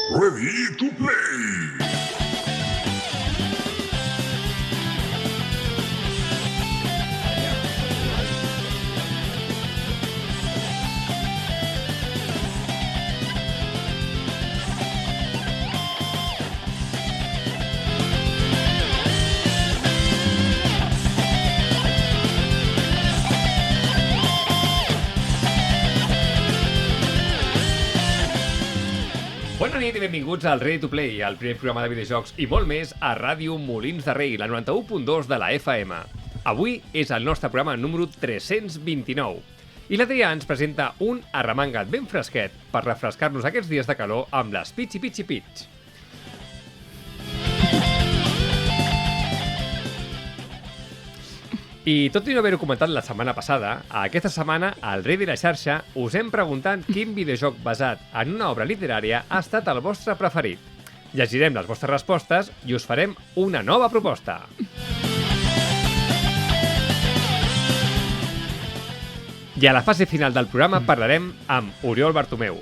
Ready to play! Bona nit i benvinguts al Ready to Play, el primer programa de videojocs i molt més a Ràdio Molins de Rei, la 91.2 de la FM. Avui és el nostre programa número 329 i l'Adrià ens presenta un arremangat ben fresquet per refrescar-nos aquests dies de calor amb les Pitxi Pitxi Pitx. I tot i no haver-ho comentat la setmana passada, aquesta setmana al Rei de la Xarxa us hem preguntat quin videojoc basat en una obra literària ha estat el vostre preferit. Llegirem les vostres respostes i us farem una nova proposta. I a la fase final del programa parlarem amb Oriol Bartomeu,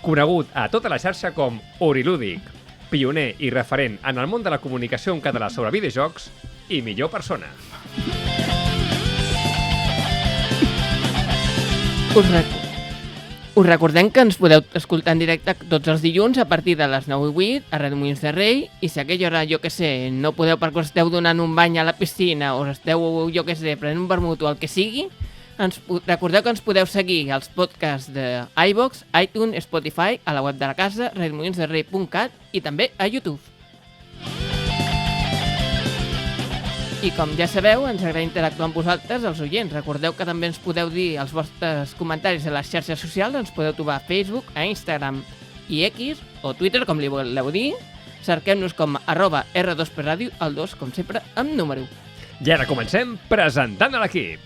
conegut a tota la xarxa com Orilúdic, pioner i referent en el món de la comunicació en català sobre videojocs i millor persona. Us recordem que ens podeu escoltar en directe tots els dilluns a partir de les 9:08 a Ràdio Molins de Rei, i si a aquella hora, jo que sé, no podeu perquè us esteu donant un bany a la piscina o esteu, jo que sé, prenent un vermut o el que sigui, recordeu que ens podeu seguir als podcasts de iVoox, iTunes, Spotify, a la web de la casa, radiomolinsderrei.cat i també a YouTube. I com ja sabeu, ens agrada interactuar amb vosaltres, els oients. Recordeu que també ens podeu dir els vostres comentaris a les xarxes socials, ens podeu trobar a Facebook, a Instagram i X, o Twitter, com li voleu dir. Cerquem-nos com @R2pradio, el 2, com sempre, amb número. I ara comencem presentant a l'equip.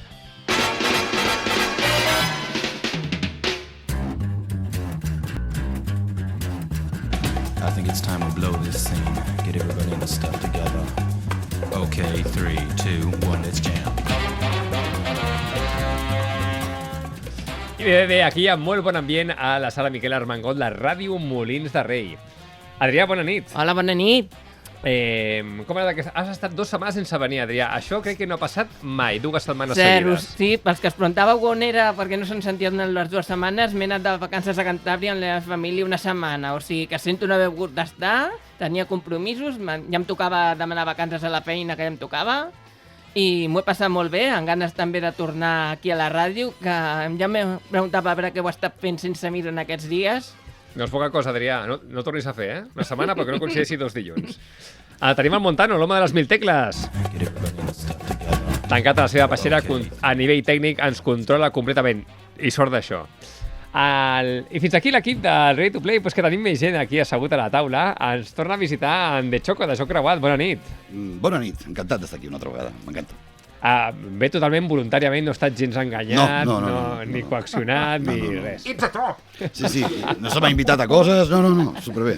I think it's time we blow this scene. Get everybody in the stuff together. Okay, 3, 2, 1, let's jam. I bé, aquí hi ha molt bon ambient a la sala Miquel Armengol de Ràdio Molins de Rei. Adrià, bona nit. Hola, bona nit. Com era que has estat 2 setmanes sense venir, Adrià? Això crec que no ha passat mai, 2 setmanes Zero, seguides. sí, pels que es preguntàveu on era, perquè no se'n sentia en les 2 setmanes, m'he anat de vacances a Cantàbria amb la meva família una setmana, o sigui que sento no haver hagut d'estar, tenia compromisos, ja em tocava demanar vacances a la feina que ja em tocava, i m'ho he passat molt bé, amb ganes també de tornar aquí a la ràdio, que ja m'he preguntat a veure què ho he estat fent sense mi en aquests dies. No és poca cosa, Adrià, no tornis a fer, eh? Una setmana, però que no coincideixi 2 dilluns. Tenim el Montano, l'home de les 1000 tecles. Get everybody in the stuff together. Tancat a la seva peixera, a nivell tècnic ens controla completament, i sort d'això. I fins aquí l'equip del Ready to Play, doncs que tenim més gent aquí assegut a la taula. Ens torna a visitar en De Choco, de Joc Creuat. Bona nit. Bona nit, encantat d'estar aquí una altra vegada, m'encanta. Ve totalment voluntàriament, no ha estat gens enganyat, No, ni coaccionat, no, ni no. res. It's a trap! Sí, no se m'ha invitat a coses, no, superbé.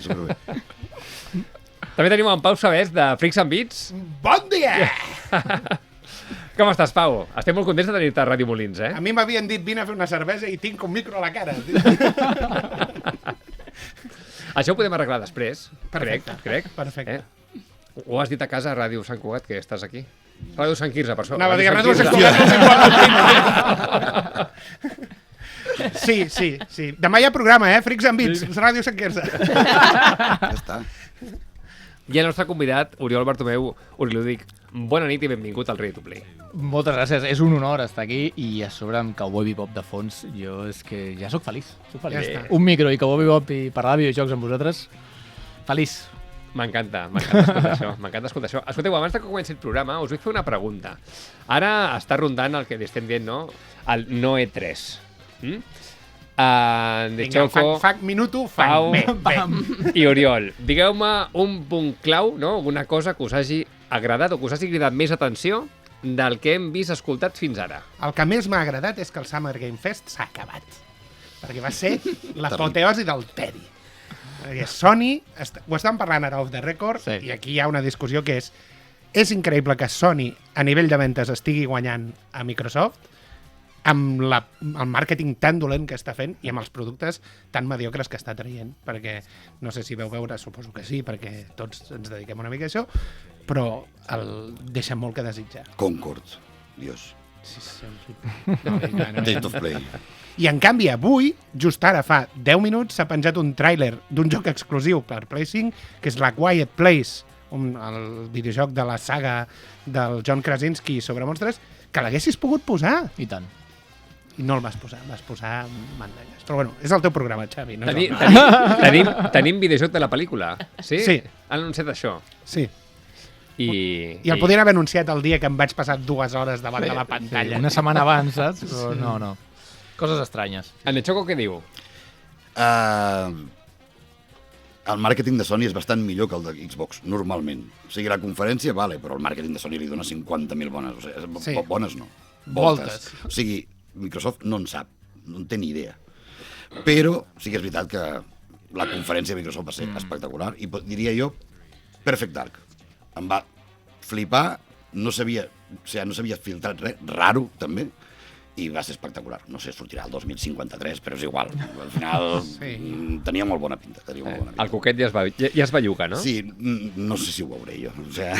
També tenim en Pau Sabés, de Freaks and Beats. Bon dia! Com estàs, Pau? Estem molt contents de tenir-te a Ràdio Molins, eh? A mi m'havien dit vine a fer una cervesa i tinc un micro a la cara. Això ho podem arreglar després, Perfecte. crec. Perfecte. Ho has dit a casa a Ràdio Sant Cugat, que estàs aquí? Ràdio Sant Quirze, per això. Anava a dir, Ràdio Sant Ràdio Sant Quirze. Sí. Demà hi ha programa, Freaks and Beats, Ràdio Sant Quirze. Ja està. I el nostre convidat, Oriol Bartomeu, Orilúdic, bona nit i benvingut al Ready to Play. Moltes gràcies, és un honor estar aquí i a sobre amb Cowboy Bebop de fons, jo és que ja sóc feliç. Ja està. Un micro i Cowboy Bebop i parlar de videojocs amb vosaltres, feliç. M'encanta escoltar això. Escolteu, abans de que comenci el programa, us vull fer una pregunta. Ara està rondant el que li estem dient, no? El no E3. De Vinga, Choco, fac minuto, Pau bam. i Oriol. Digueu-me un punt clau, no? Una cosa que us hagi agradat o que us hagi cridat més atenció del que hem vist escoltat fins ara. El que més m'ha agradat és que el Summer Game Fest s'ha acabat. Perquè va ser l'apoteosi del tedi. Perquè Sony, ho estan parlant ara off the record, Sí. i aquí hi ha una discussió que és increïble que Sony, a nivell de ventes, estigui guanyant a Microsoft, amb el màrqueting tan dolent que està fent i amb els productes tan mediocres que està traient, perquè no sé si veu veure, suposo que sí, perquè tots ens dediquem una mica a això, però el deixa molt que desitjar. Concord, Dios. Sí, no. Date of Play. I en canvi avui, just ara fa 10 minuts, s'ha penjat un tràiler d'un joc exclusiu per Play 5, que és la Quiet Place, el videojoc de la saga del John Krasinski sobre monstres, que l'haguessis pogut posar. I tant. I no el vas posar mandalles. Però bueno, és el teu programa, Xavi. No Tenim videojoc de la pel·lícula. Sí? Sí. Han anunciat això. Sí. I el podien haver anunciat el dia que em vaig passar 2 hores davant de la pantalla. Una setmana abans, saps? Però no. Coses estranyes. En el Choco què diu? El màrqueting de Sony és bastant millor que el de Xbox, normalment. O sigui, la conferència, vale, però el màrqueting de Sony li dona 50.000 bones. O sigui, bones no. Voltes. O sigui, Microsoft no en sap, no en té ni idea. Però sí que és veritat que la conferència de Microsoft va ser espectacular i diria jo, Perfect Dark. Em va flipar, no s'havia filtrat res, raro també, i va ser espectacular. No sé, sortirà el 2053, però és igual. Al final tenia molt bona pinta. El Coquet ja es belluga, no? Sí, no sé si ho veuré jo. O sigui,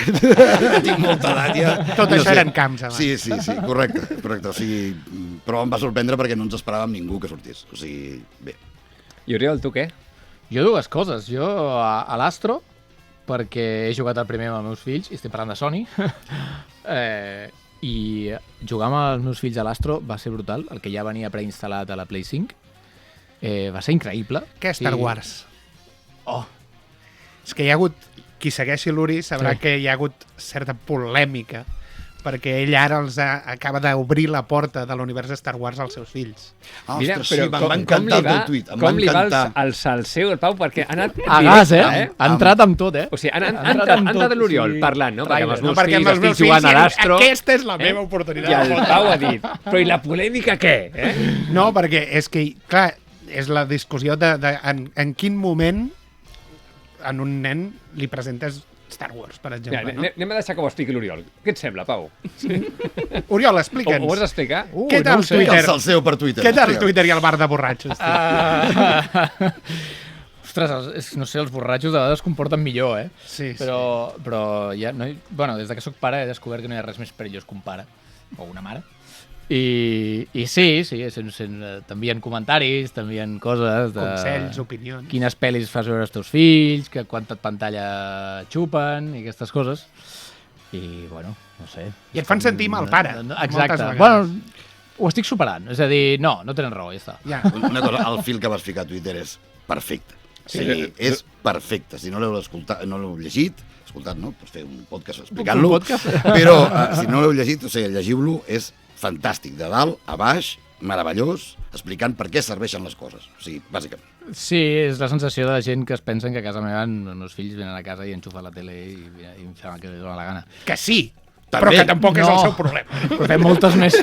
tinc molta edat ja. Tot això eren camps, abans. Sí, correcte. O sigui, però em va sorprendre perquè no ens esperàvem ningú que sortís. O sigui, bé. I Oriol, tu què? Jo dues coses. Jo a l'Astro, perquè he jugat el primer amb els meus fills, i estic parlant de Sony, i jugar amb els meus fills a l'Astro va ser brutal, el que ja venia preinstal·lat a la Play 5. Va ser increïble. Què és Star Wars? Oh! És que hi ha hagut, qui segueixi l'Uri sabrà que hi ha hagut certa polèmica, perquè ell ara acaba d'obrir la porta de l'univers de Star Wars als seus fills. Mira, ostres, però sí, m'ha encantat el teu tuit. Com li va el salseu, el Pau, perquè ha anat... A gas, Ha entrat amb tot, O sigui, han entrat l'Oriol parlant, no? Perquè amb els meus fills estic fills jugant a l'Astro... Aquesta és la meva oportunitat. I el Pau ha dit, però i la polèmica què? No, perquè és que, clar, és la discussió de en quin moment en un nen li presentes Star Wars, per exemple. Mira, anem a deixar que ho expliqui l'Oriol. Què et sembla, Pau? Oriol, explica'ns. Ho vols explicar? Què tal Twitter? El salseu per Twitter. Què tal Twitter i el bar de borratxos? Ostres, no sé, els borratxos de vegades es comporten millor, Sí. Però ja no bueno, des que soc pare he descobert que no hi ha res més perillós que un pare o una mare. I sí, t'envien comentaris, t'envien coses de... Consells, opinions. Quines pel·lis fas veure als teus fills, que quanta pantalla xupen i aquestes coses. I, bueno, no sé. I et fan sentir mal pare. Exacte. Bueno, ho estic superant. És a dir, no tenen raó, ja està. Ja. Una cosa, el fil que vas ficar a Twitter és perfecte. Sí, és perfecte. Si no l'heu llegit, escoltat, no? Pots fer un podcast explicant-lo. Però si no l'heu llegit, o sigui, llegiu-lo, és fantàstic, de dalt a baix, meravellós, explicant per què serveixen les coses. O sigui, bàsicament. Sí, és la sensació de gent que es pensen que a casa meva els meus fills venen a casa i enxufen la tele i em fan el que li dóna la gana. Que sí, també. però que tampoc és el seu problema. Però fem moltes més...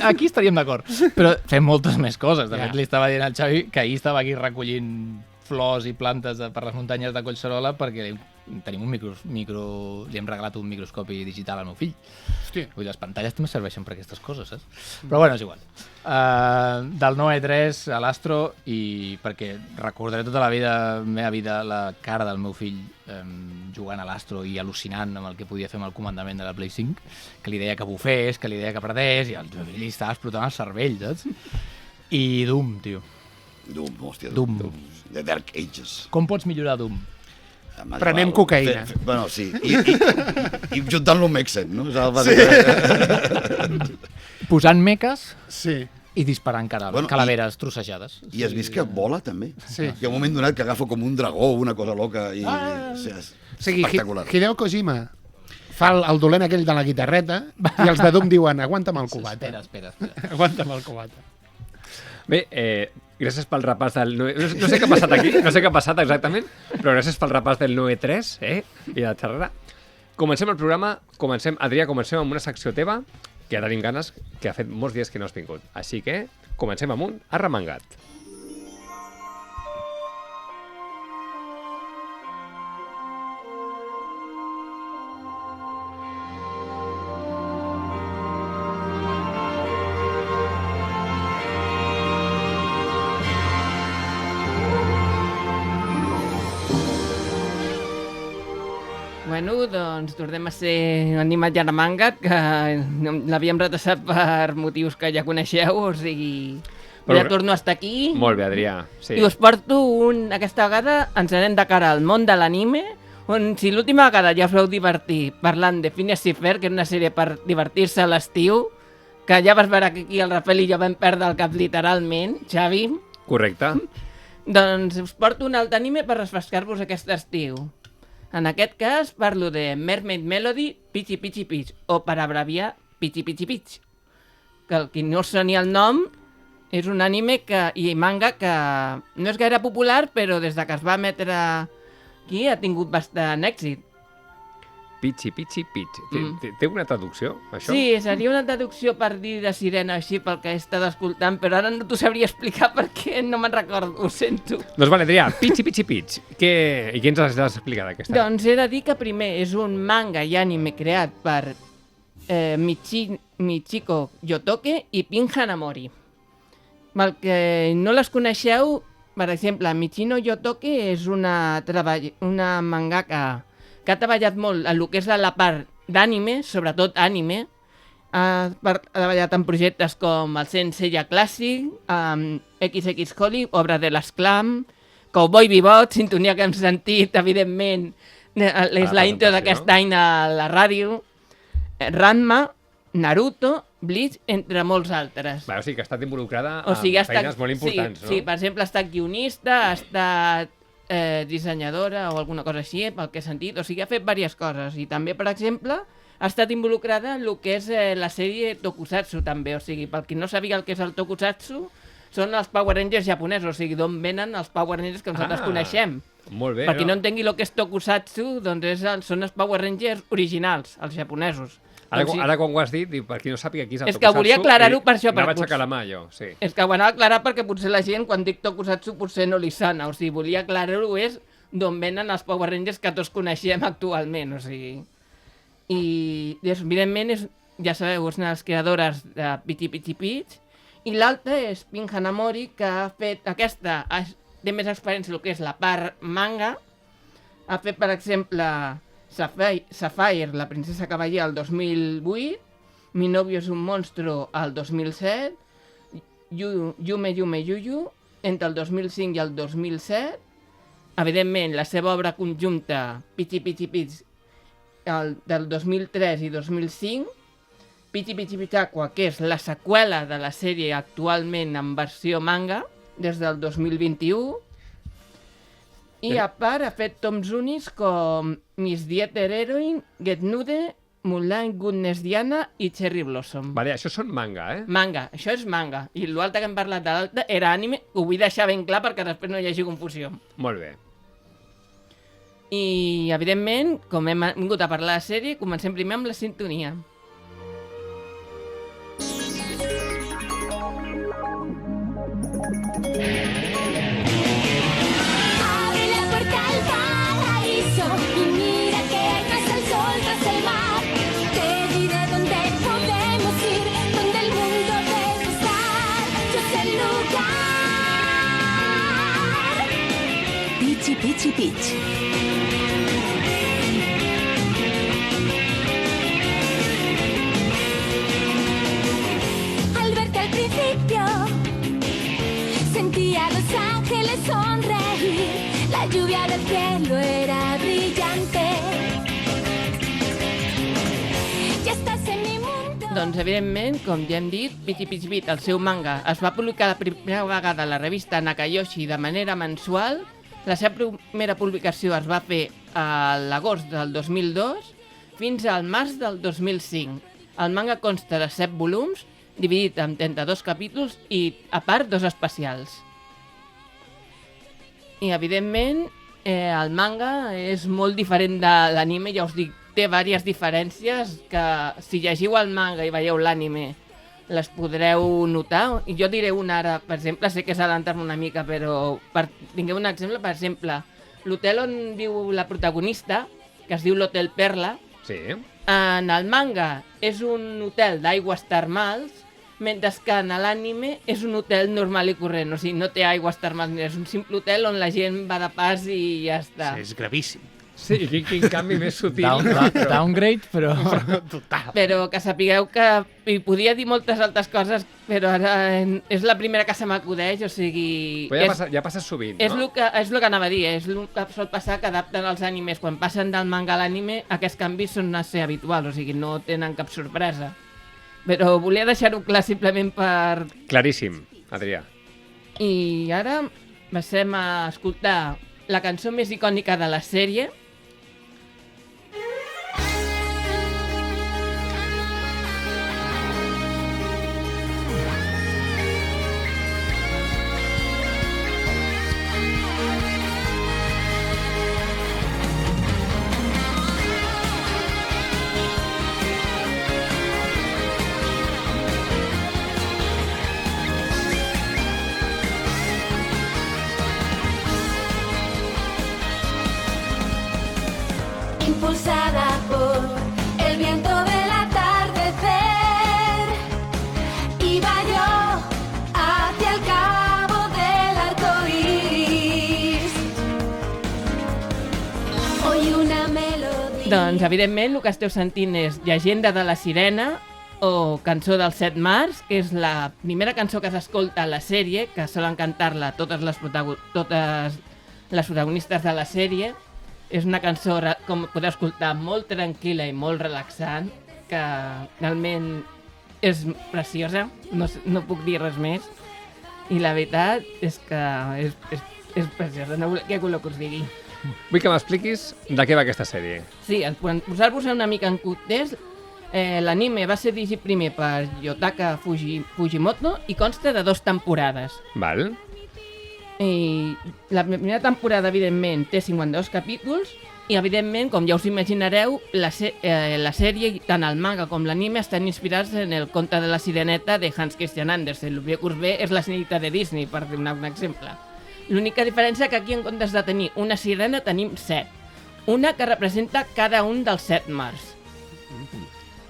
Aquí estaríem d'acord. Però fem moltes més coses. De fet, li estava dient al Xavi que ahir estava aquí recollint flors i plantes per les muntanyes de Collserola perquè tenim un li hem regalat un microscopi digital al meu fill. Hòstia. Vull dir, les pantalles també serveixen per aquestes coses, saps? Però bueno, és igual. Del 9E3 a l'Astro, i perquè recordaré tota la meva vida la cara del meu fill jugant a l'Astro i al·lucinant amb el que podia fer amb el comandament de la Play 5, que li deia que bufés, que li deia que apretés, i el meu fill li estava explotant el cervell, saps? I Doom, tio. Doom. The Dark Ages. Com pots millorar Doom? Prenem cocaïna. Bueno, sí. I juntant-lo amb Exen, no? Posant meques i disparant calaveres trossejades. I has vist que vola, també? Sí. Hi ha un moment donat que agafa com un dragó o una cosa loca. És espectacular. Hideo Kojima fa el dolent aquell de la guitarreta i els de Doom diuen aguanta'm el cubata. Espera. Aguanta'm el cubata. Bé, gràcies pel repàs del... No sé què ha passat aquí, no sé què ha passat exactament, però gràcies pel repàs del 9E3 i de la xerrada. Comencem el programa, Adrià, comencem amb una secció teva, que ja tenim ganes, que ha fet molts dies que no has vingut. Així que comencem amb un arremangat. Bueno, doncs tornem a ser animat ja de manga, que l'havíem retrasat per motius que ja coneixeu, o sigui... Però ja torno a estar aquí. Molt bé, Adrià. Sí. I us porto aquesta vegada ens anem de cara al món de l'anime, on si l'última vegada ja us vau divertir parlant de Phineas i Ferb, que és una sèrie per divertir-se a l'estiu, que ja vas veure que aquí el Rafael i jo vam perdre el cap literalment, Xavi. Correcte. Doncs us porto un altre anime per refrescar-vos aquest estiu. En aquest cas parlo de Mermaid Melody Pichi Pichi Pitch, o per abreviar Pichi Pichi Pitch. Que el qui no soni el nom és un anime i manga que no és gaire popular, però des de que es va emetre aquí ha tingut bastant èxit. Pichi, pichi, pitch. Té una traducció, això? Sí, seria una traducció per dir de sirena així pel que he estat escoltant, però ara no t'ho sabria explicar perquè no me'n recordo, ho sento. Doncs vale, Adrià, Pichi, pichi, pitch. I què ens has d'explicar d'aquesta? Doncs he de dir que primer és un manga i anime creat per Michiko Yotoke i Pin Hanamori. Pel que no les coneixeu, per exemple, Michino Yotoke és una mangaka que ha treballat molt en el que és la part d'anime, sobretot anime. Ha treballat en projectes com el Senseiya Classic, XX Holly, Obra de l'Esclam, Cowboy Bebop, sintonia que hem sentit, evidentment, és la intro d'aquest any a la ràdio, Ranma, Naruto, Bleach, entre molts altres. O sigui que ha estat involucrada en feines molt importants, no? Sí, per exemple, ha estat guionista, ha estat dissenyadora o alguna cosa així, pel que he sentit. O sigui, ha fet diverses coses. I també, per exemple, ha estat involucrada en el que és la sèrie Tokusatsu, també. O sigui, pel qui no sabia el que és el Tokusatsu, són els Power Rangers japonesos, o sigui, d'on venen els Power Rangers que nosaltres coneixem. Molt bé. Per qui no entengui el que és Tokusatsu, doncs són els Power Rangers originals, els japonesos. Ara quan ho has dit, per qui no sàpiga qui és el és Tokusatsu... que volia aclarar-ho per això. Anava a aixecar la mà, jo, sí. És que ho anava a aclarar perquè potser la gent, quan dic Tokusatsu, potser no li sona. O sigui, volia aclarar-ho és d'on venen els Power Rangers que tots coneixem actualment, o sigui... I, evidentment, ja sabeu, és una de les creadores de Pichi Pichi Pitch, i l'altra és Pin Hanamori, que ha fet aquesta... Té més experiència en el que és la part manga. Ha fet, per exemple... Sapphire, la princesa cavaller, el 2008, Mi novio es un monstruo, el 2007, Yume Yume Yuyu, entre el 2005 i el 2007, evidentment, la seva obra conjunta, Pichi Pichi Pitch, del 2003 i 2005, Pichi Pichi Pitch-Aqua, que és la seqüela de la sèrie actualment en versió manga, des del 2021, i a part ha fet toms únics com Miss Dieter Heroine, Get Nude, Moonlight Goodness Diana i Cherry Blossom. Vale, això són manga, eh? Manga, això és manga. I l'altre que hem parlat de l'altre era anime, ho vull deixar ben clar perquè després no hi hagi confusió. Molt bé. I, evidentment, com hem vingut a parlar de sèrie, comencem primer amb la sintonia. Pichi Pichi Pitch. Al verte al principio, sentía a los ángeles sonreír. La lluvia del cielo era brillante. Ya estás en mi mundo. Doncs, evidentment, com ja hem dit, Pichi Pichi Pitch, el seu manga, es va publicar la primera vegada a la revista Nakayoshi de manera mensual. La seva primera publicació es va fer a l'agost del 2002 fins al març del 2005. El manga consta de 7 volums, dividit en 32 capítols i, a part, 2 especials. I, evidentment, el manga és molt diferent de l'anime, ja us dic, té diverses diferències que, si llegiu el manga i veieu l'anime, les podreu notar. I jo diré una ara, per exemple, sé que és adelantar-me una mica, però tingueu un exemple, per exemple, l'hotel on viu la protagonista, que es diu l'Hotel Perla, sí. En el manga és un hotel d'aigües termals, mentre que en l'anime és un hotel normal i corrent, o sigui, no té aigües termals, és un simple hotel on la gent va de pas i ja està. Sí, és gravíssim. Sí, quin canvi més sutil. Downgrade, però... Total. Però que sapigueu que hi podia dir moltes altres coses, però ara és la primera que se m'acudeix, o sigui... Però ja passa sovint, és no? És el que anava a dir, és el que sol passar que adapten els animes. Quan passen del manga a l'anime, aquests canvis són a ser habituals, o sigui, no tenen cap sorpresa. Però volia deixar-ho clar simplement per... Claríssim, Adrià. I ara passem a escoltar la cançó més icònica de la sèrie. Impulsada por el viento del atardecer, iba yo hacia el cabo del arco iris. Oí una melodía. Doncs, evidentment, el que esteu sentint és Llegenda de la Sirena o Cançó del 7 Mars, que és la primera cançó que s'escolta a la sèrie, que solen cantar-la totes les protagonistes de la sèrie. És una cançó, com podeu escoltar, molt tranquil·la i molt relaxant, que realment és preciosa, no puc dir res més. I la veritat és que és preciosa, no vull que us digui. Vull que m'expliquis de què va aquesta sèrie. Sí, per posar-vos una mica en context, l'anime va ser dirigit primer per Yotaka Fujimoto i consta de 2 temporades. Val? I la primera temporada, evidentment, té 52 capítols i, evidentment, com ja us imaginareu, la sèrie, tant el manga com l'anime, estan inspirats en el conte de la Sireneta de Hans Christian Andersen. El que us ve és la Sirenita de Disney, per donar un exemple. L'única diferència que aquí, en comptes de tenir una sirena, tenim 7. Una que representa cada un dels 7 mars.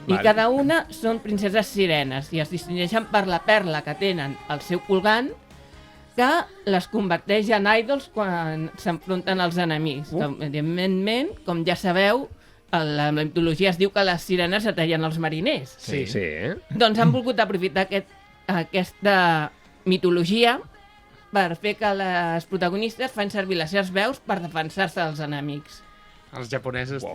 I cada una són princeses sirenes i es distingeixen per la perla que tenen al seu colgant, que les converteix en ídols quan s'enfronten als enemics. Evidentment, com ja sabeu, la mitologia es diu que les sirenes atallen els mariners. Sí. Doncs han volgut aprofitar aquesta mitologia per fer que les protagonistes fan servir les seves veus per defensar-se dels enemics. Els japonesos,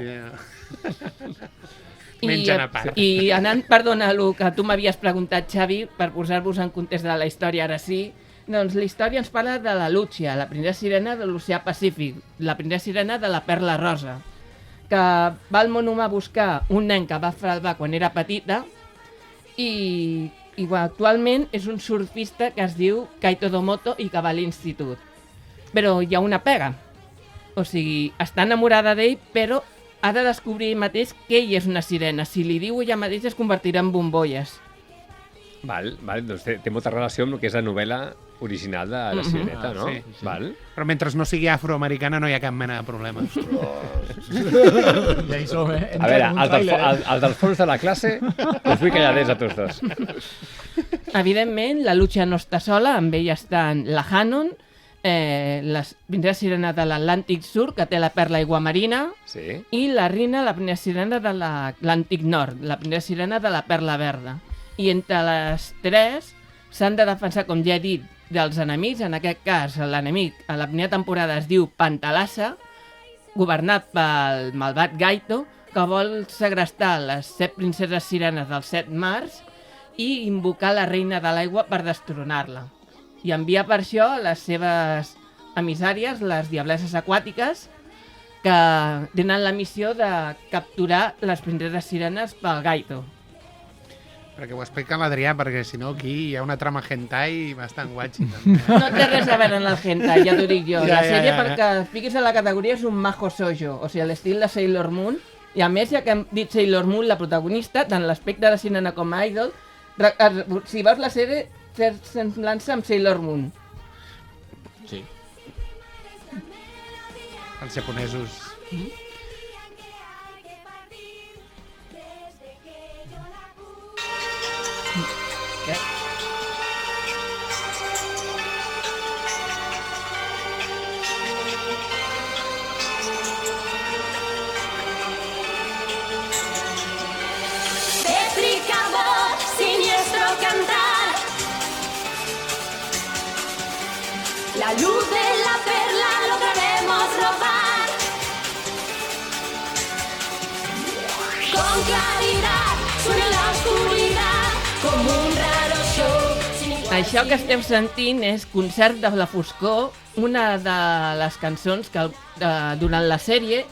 mengen a part. I anant, perdona, el que tu m'havies preguntat, Xavi, per posar-vos en context de la història, ara sí, doncs la història ens parla de la Lucia, la princesa sirena de l'Oceà Pacífic, la princesa sirena de la Perla Rosa, que va al món humà a buscar un nen que va salvar quan era petita i actualment és un surfista que es diu Kaito Domoto i que va a l'institut. Però hi ha una pega. O sigui, està enamorada d'ell, però ha de descobrir ell mateix que ell és una sirena. Si li diu ella mateix es convertirà en bombolles. Val, doncs té molta relació amb el que és la novel·la original de la Sireneta, no? Sí. Val. Però mentre no sigui afroamericana no hi ha cap mena de problema. Ja hi som, eh? A veure, els del fons de la classe us vull calladets a tots dos. Evidentment, la Lucia no està sola, amb ella estan la Hanon, la princesa sirena de l'Atlàntic Sur, que té la perla aiguamarina, Sí. i la Rina, la princesa sirena de l'Atlàntic Nord, la princesa sirena de la perla verda. I entre les 3 s'han de defensar, com ja he dit, dels enemics. En aquest cas, l'enemic a la primera temporada es diu Pantalassa, governat pel malvat Gaito, que vol segrestar les 7 princeses sirenes dels 7 mars i invocar la reina de l'aigua per destronar-la. I envia per això les seves emissàries, les diableses aquàtiques, que tenen la missió de capturar les princeses sirenes pel Gaito. Perquè ho explica l'Adrià, perquè si no aquí hi ha una trama hentai bastant guatxi. No té res a veure en el hentai, ja t'ho dic jo. Ja, La sèrie, ja. perquè et fiquis a la categoria, és un majo shoujo, o sigui, a l'estil de Sailor Moon. I a més, ja que hem dit Sailor Moon, la protagonista, tant l'aspecte de sirena com a idol, si veus la sèrie, té semblança amb Sailor Moon. Sí. Els japonesos. Què? la luz de la perla lograremos robar. Con claridad suena la oscuridad como un raro show. Això que esteu sentint és Concert de la foscor, una de les cançons que durant la sèrie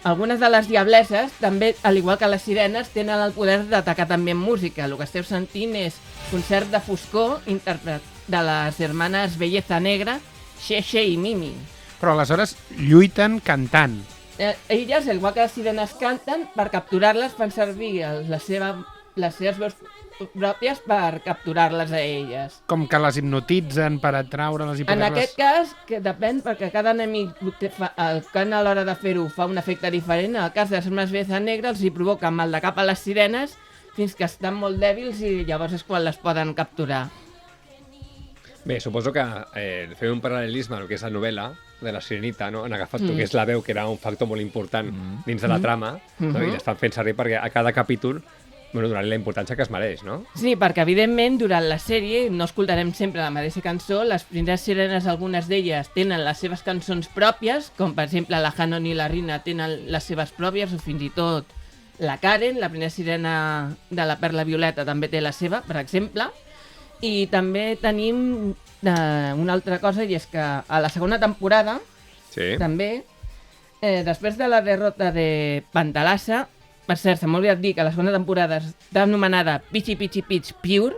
algunes de les diableses, també, al igual que les sirenes, tenen el poder d'atacar també en música. El que esteu sentint és Concert de foscor, interpret de les hermanes Belleza Negra, Xexe i Mimi. Però aleshores lluiten cantant. Elles, igual que les sirenes canten, per capturar-les fan servir les seves veus pròpies per capturar-les a elles. Com que les hipnotitzen per atraure-les i En poder-les... aquest cas, que depèn, perquè cada enemic el cant a l'hora de fer-ho fa un efecte diferent. En el cas de les hermanes Belleza Negra els hi provoca mal de cap a les sirenes fins que estan molt dèbils i llavors és quan les poden capturar. Bé, suposo que fem un paral·lelisme al que és la novel·la de la Sirenita, no? Han agafat el que és la veu, que era un factor molt important dins de la trama, no? I l'estan fent servir perquè a cada capítol donant-li la importància que es mereix, no? Sí, perquè evidentment durant la sèrie no escoltarem sempre la mateixa cançó. Les princeses sirenes, algunes d'elles, tenen les seves cançons pròpies, com per exemple la Hanon i la Rina tenen les seves pròpies, o fins i tot la Karen, la princesa sirena de la Perla Violeta, també té la seva, per exemple. I també tenim una altra cosa, i és que a la segona temporada, també, després de la derrota de Pantalassa, per cert, se m'ha oblidat dir que la segona temporada està anomenada Pichi Pichi Pitch Pure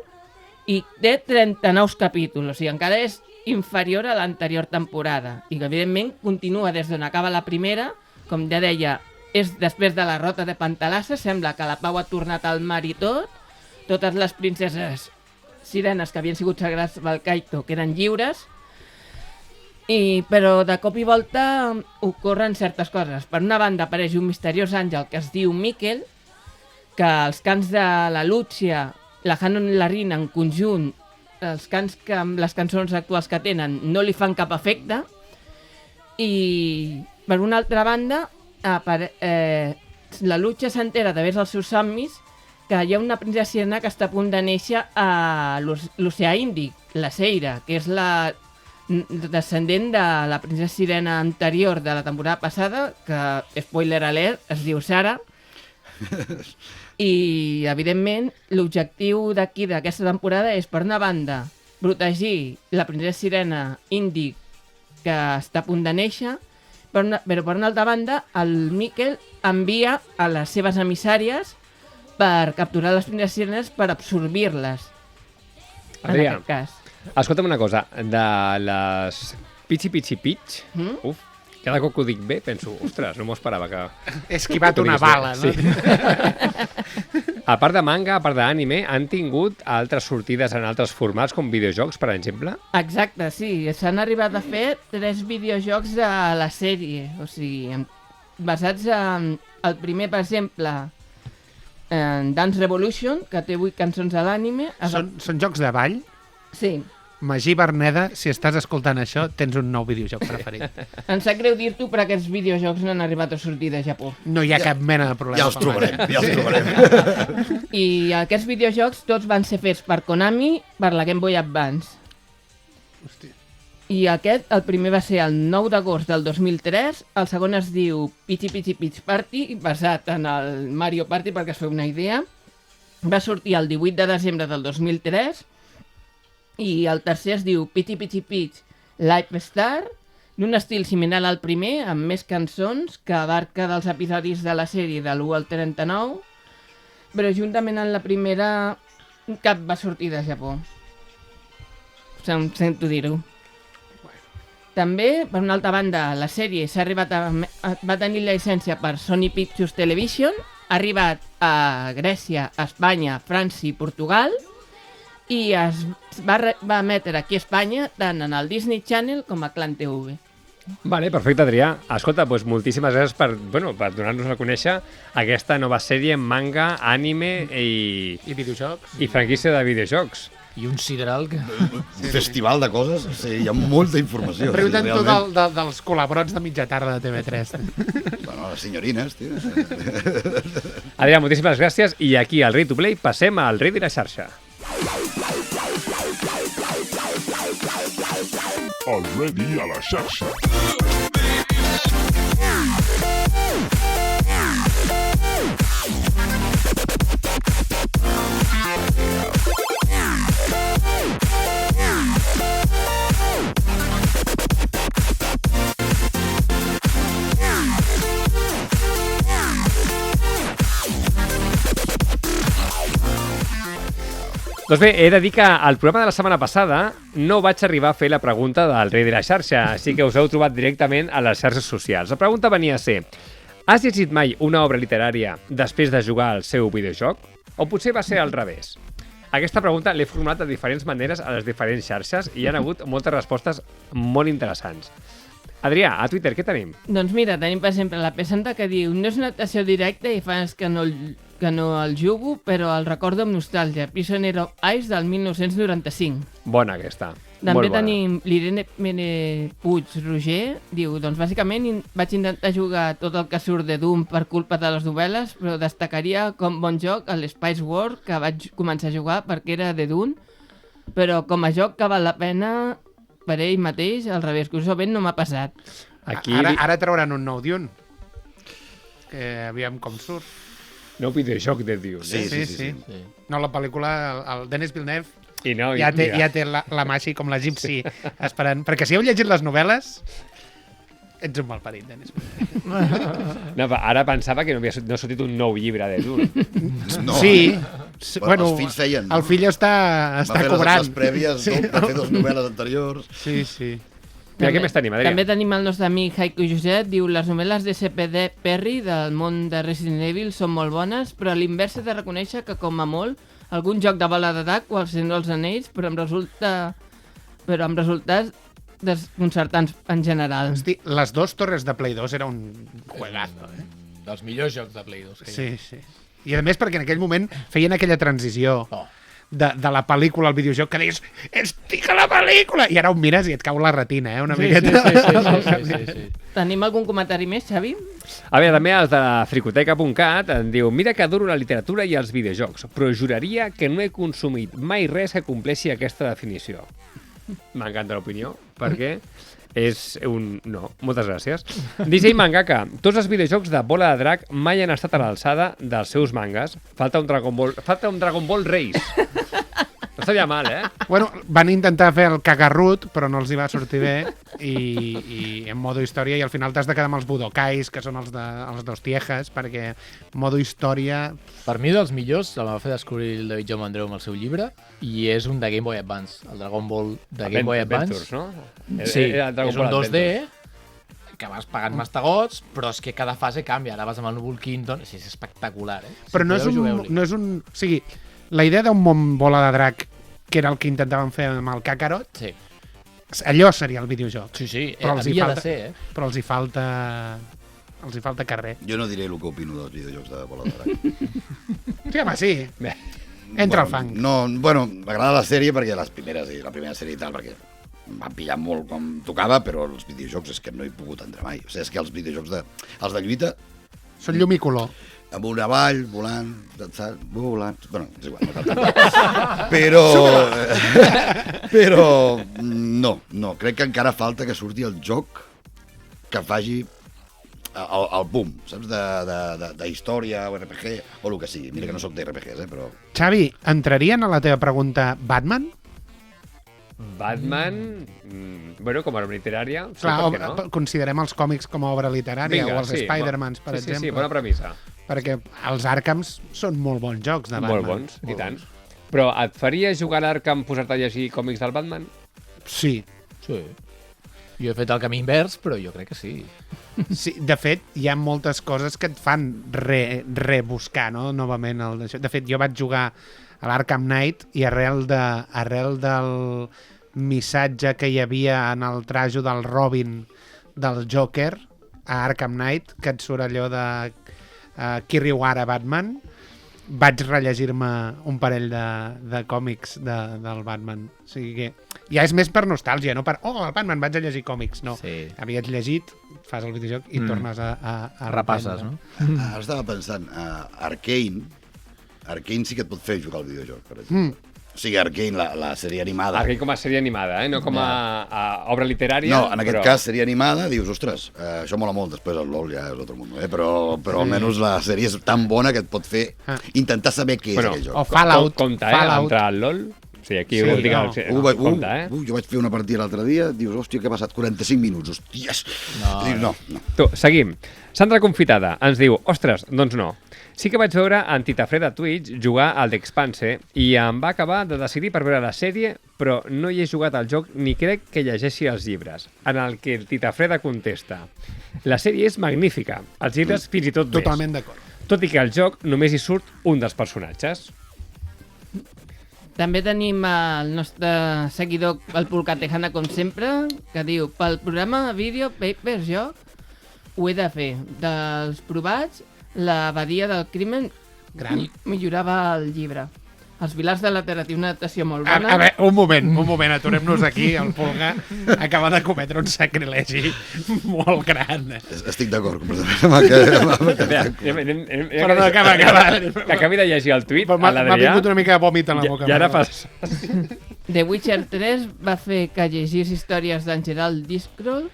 i té 39 capítols, o sigui, encara és inferior a l'anterior temporada i que, evidentment, continua des d'on acaba la primera. Com ja deia, és després de la derrota de Pantalassa, sembla que la pau ha tornat al mar i tot. Totes les princeses sirenes que havien sigut sagrats pel Kaito queden lliures, però de cop i volta ocorren certes coses. Per una banda apareix un misteriós àngel que es diu Miquel, que els cants de la Lúcia, la Hanon i la Rina en conjunt, els cants que amb les cançons actuals que tenen no li fan cap efecte, i per una altra banda la Lúcia s'entera a través dels seus somnis que hi ha una princesa sirena que està a punt de néixer a l'oceà Índic, la Seira, que és la descendent de la princesa sirena anterior de la temporada passada, que, spoiler alert, es diu Sara. I, evidentment, l'objectiu d'aquesta temporada és, per una banda, protegir la princesa sirena Índic que està a punt de néixer, però per una altra banda, el Miquel envia a les seves emissàries per capturar les princeses sirenes per absorbir-les. Adrià, en aquest cas. Escolta'm una cosa, de les Pichi Pichi Pitch, cada cop que ho dic bé penso, ostres, no m'ho esperava que... He esquivat una bala, no? Sí. A part de manga, a part d'anime, han tingut altres sortides en altres formats, com videojocs, per exemple? Exacte, sí. S'han arribat a fer 3 videojocs de la sèrie, o sigui, basats en el primer, per exemple, en Dance Revolution, que té 8 cançons a l'ànime. Són jocs de ball? Sí. Magí Berneda, si estàs escoltant això, tens un nou videojoc preferit. Em sap greu dir-t'ho, però aquests videojocs no han arribat a sortir de Japó. No hi ha cap mena de problema. Ja els trobarem. I aquests videojocs tots van ser fets per Konami, per la Game Boy Advance. Hòstia. I el primer va ser el 9 d'agost del 2003, el segon es diu Pichi Pichi Pitch Party, basat en el Mario Party, perquè es feu una idea. Va sortir el 18 de desembre del 2003, i el tercer es diu Pichi Pichi Pitch Live Star, d'un estil similar al primer, amb més cançons, que abarca dels episodis de la sèrie de l'1 al 39, però juntament amb la primera cap va sortir de Japó. Sento dir-ho. També, per una altra banda, la sèrie va tenir la llicència per Sony Pictures Television, ha arribat a Grècia, a Espanya, França i Portugal, i es va emetre aquí a Espanya tant en el Disney Channel com a Clan TV. Vale, perfecte, Adrià. Escolta, doncs moltíssimes gràcies per donar-nos a conèixer aquesta nova sèrie en manga, anime i videojocs. I franquícia de videojocs. I un sideral que... Un festival de coses, sí, hi ha molta informació. Riu-te'n tu dels col·laborats de mitja tarda de TV3. Bueno, les senyorines, tio. Adrià, moltíssimes gràcies. I aquí al Ready to Play passem al Ready de la xarxa. Already a la xarxa. Doncs bé, he de dir que al programa de la setmana passada no vaig arribar a fer la pregunta del rei de la xarxa, així que us heu trobat directament a les xarxes socials. La pregunta venia a ser: has llegit mai una obra literària després de jugar al seu videojoc? O potser va ser al revés? Aquesta pregunta l'he formulat de diferents maneres a les diferents xarxes i hi ha hagut moltes respostes molt interessants. Adrià, a Twitter, què tenim? Doncs mira, tenim per exemple la P60 que diu: no és una adaptació directa i fa anys que no el jugo, però el recordo amb nostàlgia. Prisoner of Ice del 1995. Bona aquesta. També Molt bona. tenim l'Irene Puig Roger, diu: doncs bàsicament vaig intentar jugar tot el que surt de Doom per culpa de les novel·les, però destacaria com bon joc el Spice World, que vaig començar a jugar perquè era de Doom, però com a joc que val la pena per ell mateix, al revés, curiosament no m'ha passat. Aquí... Ara trauran un nou Dune, que aviam com surt. Nou videojoc de Dune. Sí. No, la pel·lícula, el Denis Villeneuve I no, ja té la mà així com l'egipci esperant. Perquè si heu llegit les novel·les, ets un malparit, Denis Villeneuve. No, ara pensava que no ha sortit un nou llibre de Dune. No. Sí. Bueno, els fills feien. El fill està cobrant. Les prèvies, sí, no? Va fer 2 novel·les anteriors. Sí, sí. Mira, què més tenim, Adrià? També tenim el nostre amic Haiku Josep, diu: les novel·les de C.P.D. Perry del món de Resident Evil són molt bones, però a l'invers he de reconèixer que, com a molt, algun joc de bola d'atac o el Senyor dels Anells, però em resulta desconcertants en general. Hosti, les 2 torres de Play 2 era un juegazo, Dels millors jocs de Play 2. Sí. I a més perquè en aquell moment feien aquella transició de la pel·lícula al videojoc que deies: estic a la pel·lícula! I ara ho mires i et cau la retina, una miqueta. Sí. Tenim algun comentari més, Xavi? A veure, també els de fricoteca.cat en diu: mira que adoro la literatura i els videojocs, però juraria que no he consumit mai res que compleixi aquesta definició. M'encanta l'opinió, perquè és un... No, moltes gràcies. DJ Mangaka: tots els videojocs de Bola de Drac mai han estat a l'alçada dels seus mangas. Falta un Dragon Ball Race. No estaria mal, Bueno, van intentar fer el cagarrut, però no els hi va sortir bé, i en modo història, i al final t'has de quedar amb els Budokais, que són els dos tiejas, perquè modo història... Per mi, dels millors, el va fer descobrir el David Jaume Andreu amb el seu llibre, i és un de Game Boy Advance, el Dragon Ball de Game Boy Advance. Adventures, no? Sí, és un 2D, que vas pagant mastegots, però és que cada fase canvia. Ara vas amb el núvol Quinton, és espectacular, Però no és un... O sigui, la idea d'un món Bola de Drac, que era el que intentaven fer amb el Kakarot, sí. Allò seria el videojoc. Sí, però havia de ser, Però els hi falta carrer. Jo no diré el que opino dels videojocs de Bola de Drac. Sí, home, sí. Bé. Entra al fang. No, bueno, m'agrada la sèrie perquè la primera sèrie i tal, perquè em van pillar molt com tocava, però els videojocs és que no he pogut entrar mai. O sigui, és que els videojocs els de lluita... Són llum i color. Amb una avall, volant, volant... Bueno, és igual, no cal tant. Però no, crec que encara falta que surti el joc que faci el boom, saps? De història o RPG o el que sigui. Mira que no soc d'RPGs, però... Xavi, entrarien a la teva pregunta Batman? Batman... Bueno, com a obra literària, sí, Clar, per què no? considerem els còmics com a obra literària, o els Spider-Mans, per exemple. Sí, bona premissa. Perquè els Arkhams són molt bons jocs de Batman. Molt bons, i tant. Però et faria jugar a l'Arkham posar-te a llegir còmics del Batman? Sí. Sí. Jo he fet el camí invers, però jo crec que sí. Sí, de fet, hi ha moltes coses que et fan rebuscar, no? Novament. De fet, jo vaig jugar a l'Arkham Knight i arrel del missatge que hi havia en el trajo del Robin del Joker a Arkham Knight, que et surt allò de qui riu ara Batman, vaig rellegir-me un parell de còmics del Batman. O sigui que ja és més per nostàlgia, no per el Batman, vaig a llegir còmics. No, sí. Havies llegit, fas el videojoc i tornes a repasses, no? Ara estava pensant, Arcane sí que et pot fer jugar al videojoc, per exemple. O O sigui, Arcane, la sèrie animada. Arcane com a sèrie animada, no com a obra literària. No, en aquest cas, sèrie animada, dius, ostres, això mola molt, després el LOL ja és otro mundo, però almenys la sèrie és tan bona que et pot fer intentar saber què és aquell joc. O Fallout. Compte, entrar al LOL. Sí, aquí ho dic, compte, jo vaig fer una partida l'altre dia, dius, hòstia, que ha passat 45 minuts, hòsties. No. Tu, seguim. Sandra Confitada ens diu, ostres, doncs no. Sí que vaig veure en Titafred a Twitch jugar al The Expanse i em va acabar de decidir per veure la sèrie, però no hi he jugat al joc ni crec que llegeixi els llibres, en el que el Titafreda contesta. La sèrie és magnífica, els llibres fins i tot més. Totalment d'acord. Tot i que al joc només hi surt un dels personatges. També tenim el nostre seguidor, el Pulcatejana, com sempre, que diu, pel programa vídeo Papers jo ho he de fer. Dels provats, la badia del crimen millorava el llibre. Els Vilars de la Terra té una adaptació molt bona. A veure, un moment, aturem-nos aquí. El Pulga acaba de cometre un sacrilegi molt gran. Estic d'acord completament. Però no, acaba. Que acabi de llegir el tuit a l'Adrià. M'ha vingut una mica de vòmit a la boca. I ara fas... The Witcher 3 va fer que llegís històries d'en Gerald Discroll.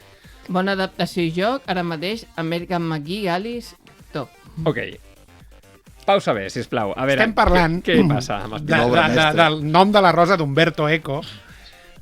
Bona adaptació i joc. Ara mateix, American McGee, Alice, top. Ok. Pausa bé, sisplau. A veure, estem parlant què passa amb del nom de la rosa d'Umberto Eco,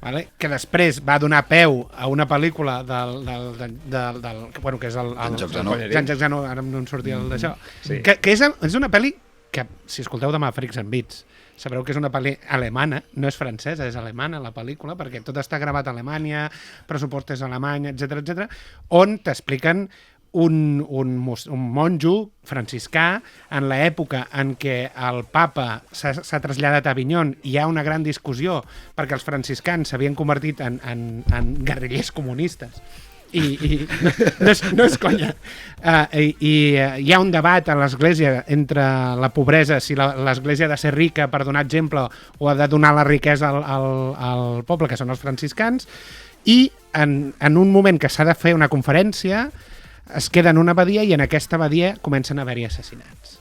vale? Que després va donar peu a una pel·lícula que és el Jean-Jacques Zano, ara no em sortia el d'això, que és una pel·li que, si escolteu demà Freaks and Beats, sabreu que és una pel·li alemana, no és francesa, és alemana la pel·lícula, perquè tot està gravat a Alemanya, pressupost és alemany, etc, on t'expliquen un monjo franciscà en l'època en què el papa s'ha traslladat a Avinyón i hi ha una gran discussió perquè els franciscans s'havien convertit en guerrillers comunistes i no és conya, i hi ha un debat a l'església entre la pobresa, si l'església ha de ser rica per donar exemple o ha de donar la riquesa al poble, que són els franciscans, i en un moment que s'ha de fer una conferència es queda en una abadia i en aquesta abadia comencen a haver-hi assassinats.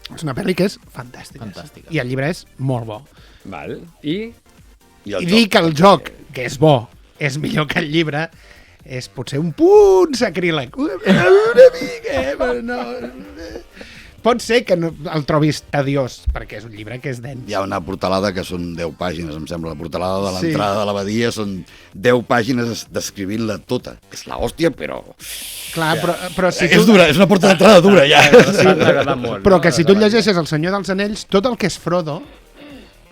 És una pel·li que és fantàstica. I el llibre és molt bo. Val. I dir que el joc, que és bo, és millor que el llibre, és potser un punt sacríleg. Una mica, però no... Pot ser que no el trobis tediós, perquè és un llibre que és dens. Hi ha una portalada que són 10 pàgines, em sembla. La portalada de l'entrada de l'abadia són 10 pàgines descrivint-la tota. És la hòstia, però... Clar, però si és dura, és una porta d'entrada dura, ja. Però que si tu llegeixes El Senyor dels Anells, tot el que és Frodo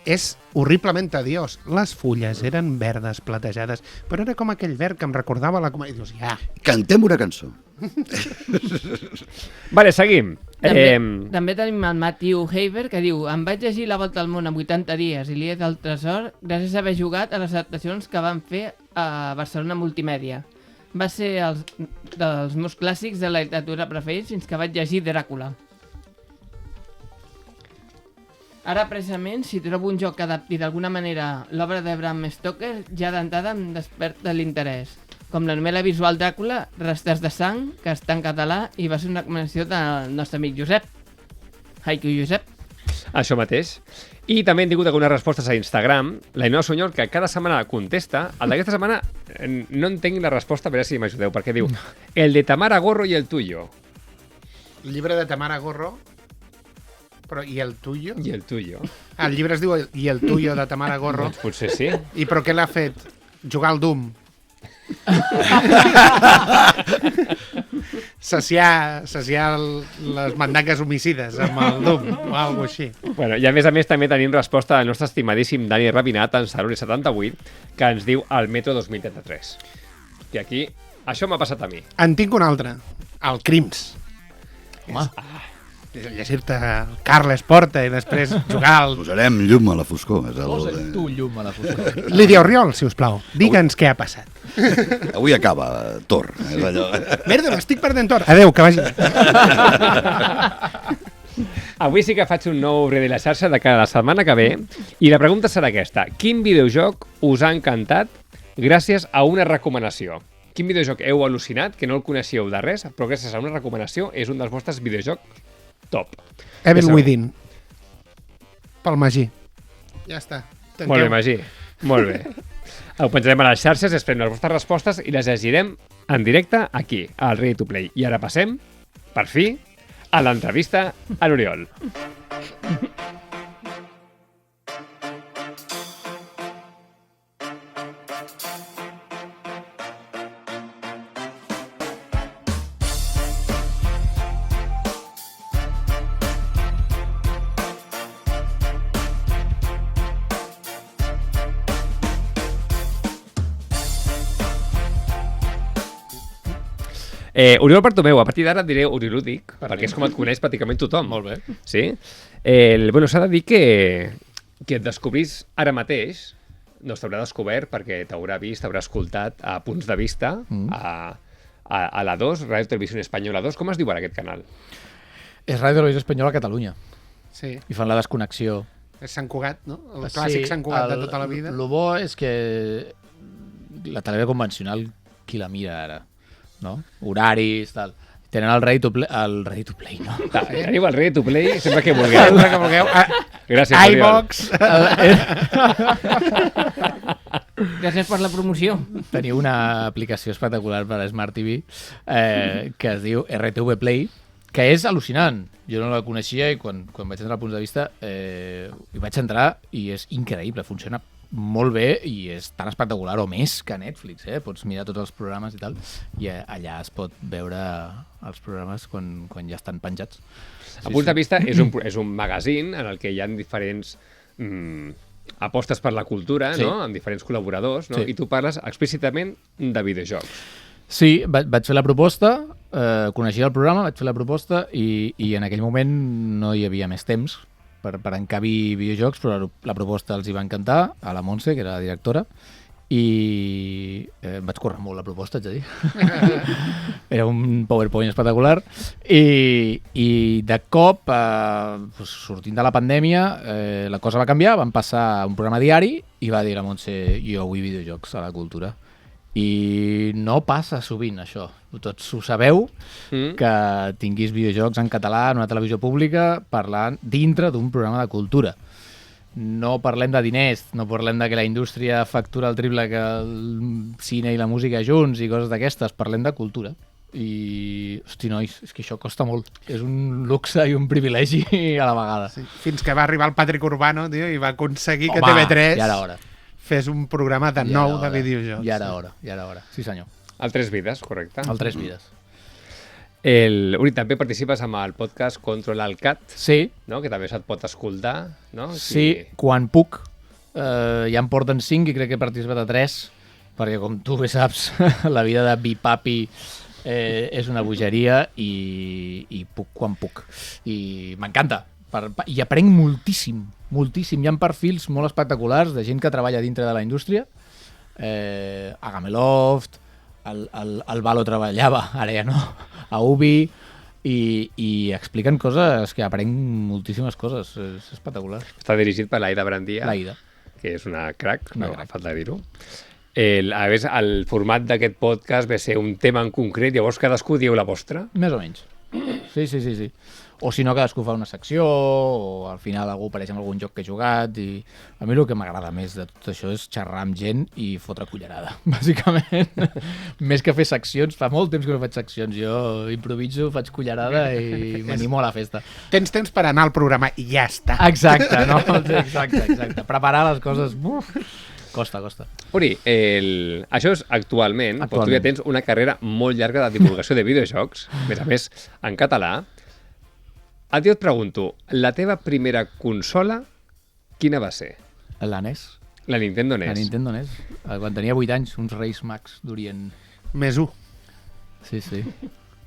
és horriblement tediós. Les fulles eren verdes, platejades, però era com aquell verd que em recordava la comèdia. I dius, ja. Cantem una cançó. Vale, seguim. També tenim el Matthew Haber, que diu: em vaig llegir La Volta al Món en 80 dies i l'Illa del Tresor gràcies a haver jugat a les adaptacions que van fer a Barcelona Multimèdia. Va ser dels meus clàssics de la literatura preferits fins que vaig llegir Dràcula. Ara, precisament, si trobo un joc que adapti d'alguna manera l'obra de Bram Stoker, ja d'entrada em desperta l'interès. Com la novel·la visual Dràcula, Rastres de sang, que està en català i va ser una recomanació del nostre amic Josep. Haiku Josep. Això mateix. I també hem tingut algunes respostes a Instagram. La Ainhoa Sunyol, que cada setmana contesta. El d'aquesta setmana no entenc la resposta, a veure si m'ajudeu, perquè diu el de Tamara Gorro i el tuyo. El llibre de Tamara Gorro, però i el tuyo? I el tuyo. El llibre es diu I el tuyo, de Tamara Gorro. Doncs potser sí. I però què l'ha fet? Jugar al Doom. Saciar les mandangues homicides amb el Doom o alguna així. Bueno, i a més també tenim resposta del nostre estimadíssim Dani Rabinat en Saloni 78, que ens diu el Metro 2033. I aquí, això m'ha passat a mi. En tinc un altre, el Crims. Home. Llegir-te el Carles Porta i després jugar al... Posarem llum a la foscor. Posa tu llum a la foscor. Lídia Oriol, si us plau, digue'ns què ha passat. Avui acaba Thor. És allò... Merda, m'estic perdent Thor. Adéu, que vagi. Avui sí que faig un nou Re de la xarxa de cada setmana que ve i la pregunta serà aquesta. Quin videojoc us ha encantat gràcies a una recomanació? Quin videojoc heu al·lucinat, que no el coneixíeu de res, però gràcies a una recomanació és un dels vostres videojocs top? Evil Within. Pel Magí. Ja està. Molt bé, Magí. Molt bé. Ho penjarem a les xarxes, esperem les vostres respostes i les llegirem en directe aquí, al Ready to Play. I ara passem, per fi, a l'entrevista a l'Oriol. Oriol Bartomeu, a partir d'ara et diré Oriolúdic, perquè és com et coneix pràcticament tothom. Molt bé. Sí? Bueno, s'ha de dir que et descobrís ara mateix, no t'haurà descobert perquè t'haurà vist, t'haurà escoltat a Punts de Vista, a la 2, Radio Televisió Espanyola 2. Com es diu ara aquest canal? És Ràdio Televisió Espanyola a Catalunya. Sí. I fan la desconnexió. És Sant Cugat, no? El clàssic Sant Cugat de tota la vida. El bo és que la televisió convencional, qui la mira ara? No? Horaris, tal. Tenen el Ready to Play, no? Teniu el Ready to Play sempre que vulgueu. Sempre que vulgueu. Gràcies, Oriol. iVox. Gràcies per la promoció. Teniu una aplicació espectacular per a Smart TV que es diu RTV Play, que és al·lucinant. Jo no la coneixia i quan vaig entrar al Punts de Vista hi vaig entrar i és increïble, funciona molt bé i és tan espectacular o més que Netflix, pots mirar tots els programes i tal, i allà es pot veure els programes quan ja estan penjats. A Punts de Vista és un magazín en el que hi ha diferents apostes per la cultura, Sí. no? Amb diferents col·laboradors, no? Sí. I tu parles explícitament de videojocs. Sí, vaig fer la proposta, coneixia el programa, vaig fer la proposta i en aquell moment no hi havia més temps per encabir videojocs, però la proposta els hi va encantar, a la Montse, que era la directora, i vaig córrer molt la proposta, haig de dir. Era un PowerPoint espectacular i de cop, sortint de la pandèmia, la cosa va canviar, van passar a un programa diari i va dir la Montse, jo vull videojocs a la cultura. I no passa sovint això, tots ho sabeu, que tinguis videojocs en català en una televisió pública parlant dintre d'un programa de cultura. No parlem de diners, no parlem de que la indústria factura el triple que el cine i la música junts i coses d'aquestes, parlem de cultura. I, hosti, nois, és que això costa molt. És un luxe i un privilegi a la vegada. Sí. Fins que va arribar el Patrick Urbano, tio, i va aconseguir que Home, TV3 ja era hora. fes un programa de nou de videojocs. Ja era hora. Sí, senyor. El Tres Vides, correcte. El Tres Vides. Uri, també participes amb el podcast Control Alt Cat, Sí, no? Que també se't pot escoltar, no? sí, quan puc. Ja em porten 5 i crec que he participat a 3, perquè com tu bé saps, la vida de bipapi és una bogeria i puc quan puc. I m'encanta. I aprenc moltíssim. Hi ha perfils molt espectaculars de gent que treballa dintre de la indústria. A Gameloft, el Valo treballava, ara ja no, a Ubi, i expliquen coses que aprenc moltíssimes coses. És espectacular. Està dirigit per l'Aida Brandia, L'Aida. que és una crack, Una no crack. falta dir-ho. A més, el format d'aquest podcast ve ser un tema en concret, llavors cadascú diu la vostra. Més o menys. Sí. O si no, cadascú fa una secció, o al final algú apareix amb algun joc que he jugat, i a mi el que m'agrada més de tot això és xerrar amb gent i fotre cullerada, bàsicament. Més que fer seccions, fa molt temps que no faig seccions. Jo improviso, faig cullerada i m'animo a la festa. Tens temps per anar al programa i ja està. Exacte, no? Exacte. Preparar les coses... Costa. Uri, això és actualment, però tu ja tens una carrera molt llarga de divulgació de videojocs, a més, en català. A ti et pregunto, la teva primera consola, quina va ser? La NES. La Nintendo NES. La Nintendo NES. Quan tenia 8 anys, uns Reis Mags d'Orient. Més 1. Sí.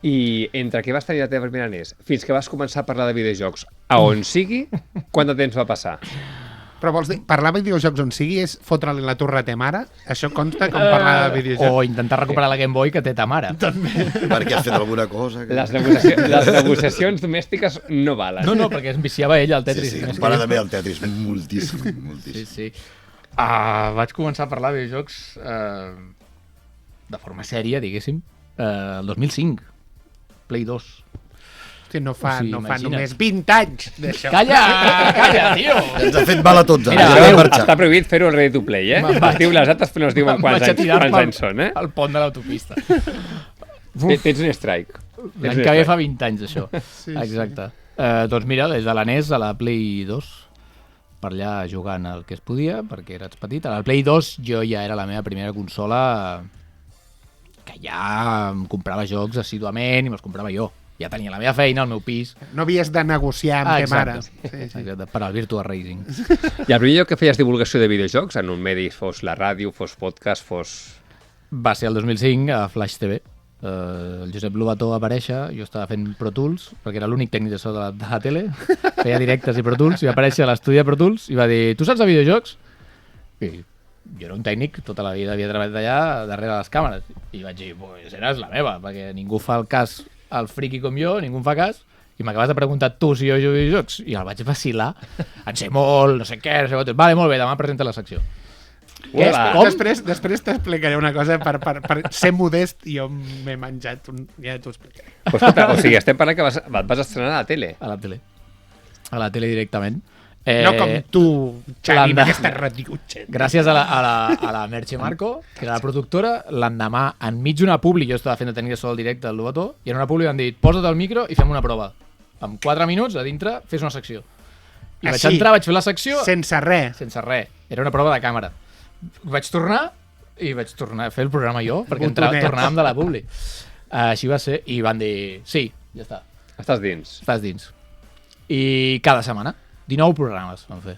I entre què vas tenir la teva primera NES fins que vas començar a parlar de videojocs, a on sigui, quant de temps va passar? Però vols dir, parlar de videojocs on sigui és fotre-li la torre a ta mare? Això consta com parlar de videojocs? O intentar recuperar la Game Boy que té ta mare. Perquè has fet alguna cosa. Les negociacions domèstiques no valen. No, perquè es viciava ell al Tetris. Sí, em para també el Tetris, moltíssim. Sí. Vaig començar a parlar de videojocs de forma sèria, diguéssim, el 2005. Play 2. Hosti, no fa imagina't. només 20 anys d'això. Calla, tio! Ens ha fet mal a tots. Mira, Ara. adéu, Està prohibit fer-ho al Ready to Play, eh? Es diu les dates, però no es diuen quants anys són, eh? Al pont de l'autopista. Tens un strike. L'any que ve fa 20 anys, això. Sí, Exacte. Doncs mira, des de la NES a la Play 2, per allà jugant el que es podia, perquè eres petit. A la Play 2 jo ja era la meva primera consola que ja em comprava jocs assíduament i me'ls comprava jo. Ja tenia la meva feina, el meu pis. No havies de negociar amb teva mare. Exacte, per al Virtua Racing. I el primer lloc que feies divulgació de videojocs en un medi, fos la ràdio, fos podcast, fos... Va ser el 2005 a Flash TV. El Josep Lobató va aparèixer, jo estava fent Pro Tools, perquè era l'únic tècnic de so de la tele, feia directes i Pro Tools, i va aparèixer a l'estudi de Pro Tools i va dir, tu saps de videojocs? I jo era un tècnic, tota la vida havia treballat allà darrere les càmeres, i vaig dir, pues eres la meva, perquè ningú fa el cas al friki com jo, ningú em fa cas, i m'acabes de preguntar tu si jo jugo a videojocs, i el vaig vacilar, en sé molt, no sé què, no sé què, vale, molt bé, demà presenta la secció. Després t'explicaré una cosa per ser modest i jo m'he menjat ja t'ho explicaré. Pues, escolta, o sigui, estem parlant que et vas estrenar a la tele. A la tele directament. No com tu, Xavi, amb l'endemà- aquesta radiutxa. Gràcies a la Merche Marco, que era la productora, l'endemà, enmig d'una publi, jo estava fent de tècnic de so al directe al Lobató, i en una publi van dir, posa't el micro i fem una prova. En 4 minuts, a dintre, fes una secció. I vaig Així, entrar, vaig fer la secció... Sense res. Sense res. Era una prova de càmera. Vaig tornar a fer el programa jo, perquè tornàvem de la publi. Així va ser, i van dir, sí, ja està, Estàs dins. estàs dins. I cada setmana, 19 programes van fer.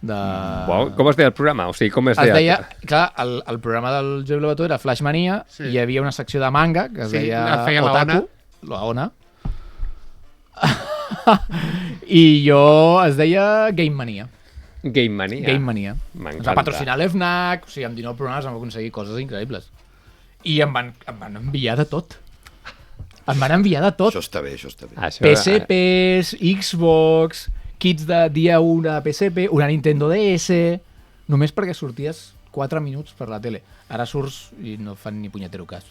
Wow. Com es deia el programa? O sigui, com es Es deia? deia, clar, el programa del Josep Lobató era Flash Mania, Sí. i hi havia una secció de manga que es Sí, deia la feia la Otaku. La Ona. I jo es deia Game Mania. Game Mania. Game Mania. M'encanta. Ens va patrocinar l'FNAC, o sigui, amb 19 programes vam aconseguir coses increïbles. I em van enviar de tot. Em van enviar de tot. Això està bé, això està bé. Això, PSPs, Xbox, kits de dia 1 de PSP, una Nintendo DS, només perquè sorties 4 minuts per la tele. Ara surts i no fan ni punyetero cas.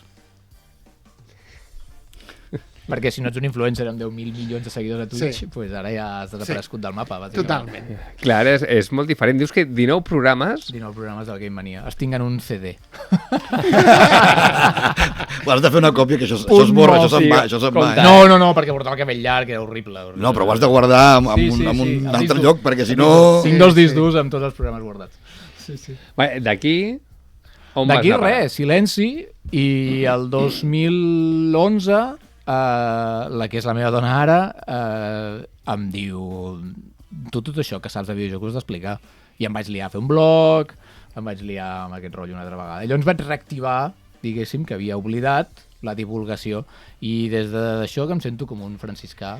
Perquè si no ets un influencer amb 10.000 milions de seguidors a Twitch, Sí. pues ara ja has desaparegut del mapa. Bàsicament. Totalment. Clar, és molt diferent. Dius que 19 programes... 19 programes del Game Mania. Es tinguen un CD. Has de fer una còpia, que això Un es borra, això sí, se'n va, això se'n va. No, perquè portava el cabell llarg, era horrible. No, però ho has de guardar en un amb altre disc lloc, dur. perquè si no... Tinc dos discs durs amb tots els programes guardats. Bé, d'aquí... On vas D'aquí anar a parar? res, silenci, i el 2011, la que és la meva dona ara, em diu, tu tot això que saps de videojocs ho has d'explicar. I em vaig liar a fer un blog, em vaig liar amb aquest rotllo una altra vegada. I llavors vaig reactivar, diguéssim, que havia oblidat la divulgació, i des d'això que em sento com un franciscà.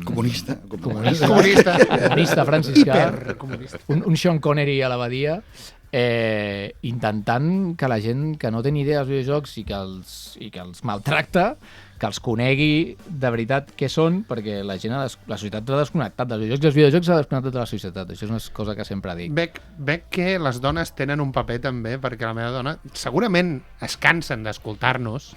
Comunista. Comunista franciscà. Hipercomunista. Un Sean Connery a l'abadia, intentant que la gent que no té ni idea dels videojocs i que els maltracta, que els conegui de veritat què són, perquè la gent, la societat s'ha desconnectat dels videojocs, i els videojocs s'ha desconnectat de la societat. Això és una cosa que sempre dic. Veig que les dones tenen un paper també, perquè la meva dona segurament es cansen d'escoltar-nos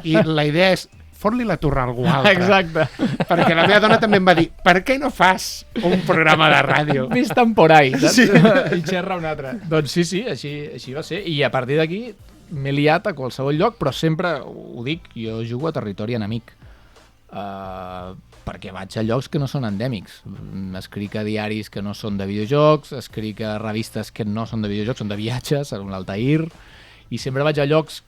i la idea és fot-li la torre a algú altre. Exacte. Perquè la meva dona també em va dir, per què no fas un programa de ràdio? Vis temporai, saps? Sí. I xerra un altre. Doncs sí, així va ser. I a partir d'aquí m'he liat a qualsevol lloc, però sempre ho dic, jo jugo a territori enemic. Perquè vaig a llocs que no són endèmics. Escric a diaris que no són de videojocs, escric a revistes que no són de videojocs, són de viatges, a un Altair, i sempre vaig a llocs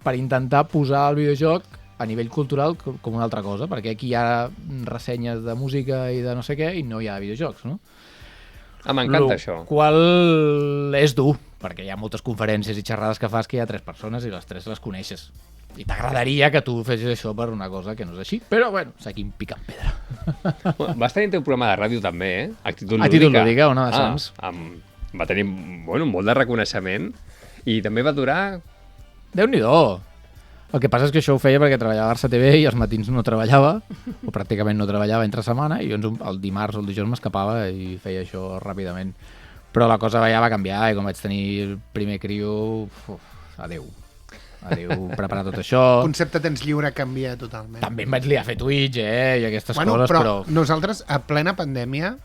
per intentar posar el videojoc a nivell cultural com una altra cosa, perquè aquí hi ha ressenyes de música i de no sé què i no hi ha videojocs, no? M'encanta això. Qual és dur, perquè hi ha moltes conferències i xerrades que fas que hi ha 3 persones i les 3 les coneixes. I t'agradaria que tu fessis això per una cosa que no és així, però bueno, seguim picant pedra. Vas tenir un programa de ràdio també, eh? Actitud Lúdica, Ona de Sants. Va tenir molt de reconeixement i també va durar... Déu-n'hi-do! El que passa és que això ho feia perquè treballava a Barça TV i els matins no treballava, o pràcticament no treballava entre setmana, i llavors el dimarts o el dijous m'escapava i feia això ràpidament. Però la cosa ja va canviar, i quan vaig tenir el primer criu, adeu. Diu, prepara tot això... El concepte de temps lliure canvia totalment. També em vaig liar a fer Twitch, i aquestes coses, però nosaltres, a plena pandèmia,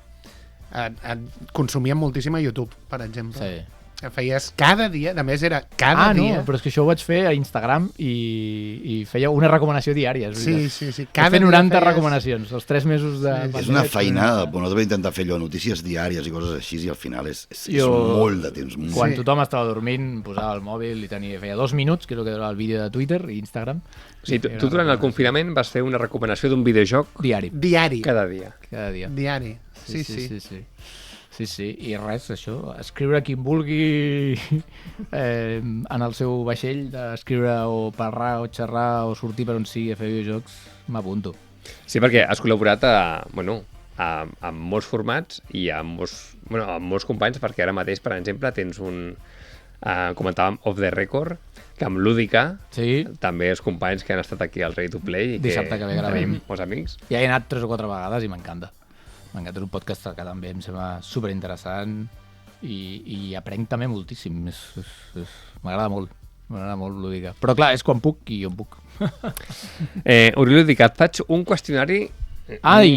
consumíem moltíssim a YouTube, per exemple. Sí. Feies cada dia, a més era cada dia. No, però és que això ho vaig fer a Instagram i feia una recomanació diària. Sí. Vaig fer 90 recomanacions, els 3 mesos de... És una feinada, però no devia intentar fer allò, notícies diàries i coses així, i al final és molt de temps. Quan tothom estava dormint, posava el mòbil i feia 2 minuts, que és el que era el vídeo de Twitter i Instagram. Sí, tu durant el confinament vas fer una recomanació d'un videojoc diari. Cada dia. Diari. Sí, i res, això, escriure qui vulgui en el seu vaixell, d'escriure o parlar o xerrar o sortir per on sigui a fer videojocs, m'apunto. Sí, perquè has col·laborat amb molts formats i amb molts companys, perquè ara mateix, per exemple, tens un... comentàvem Off the Record, que amb Lúdica, també els companys que han estat aquí al Ready to Play i dissabte que ve gravem. Tenim molts amics. Ja he anat 3 o 4 vegades i m'encanta. M'encanta, és un podcast que també em sembla superinteressant i aprenc també moltíssim. M'agrada molt Lúdica. Però clar, és quan puc i on puc. Oriol Lúdica, et faig un qüestionari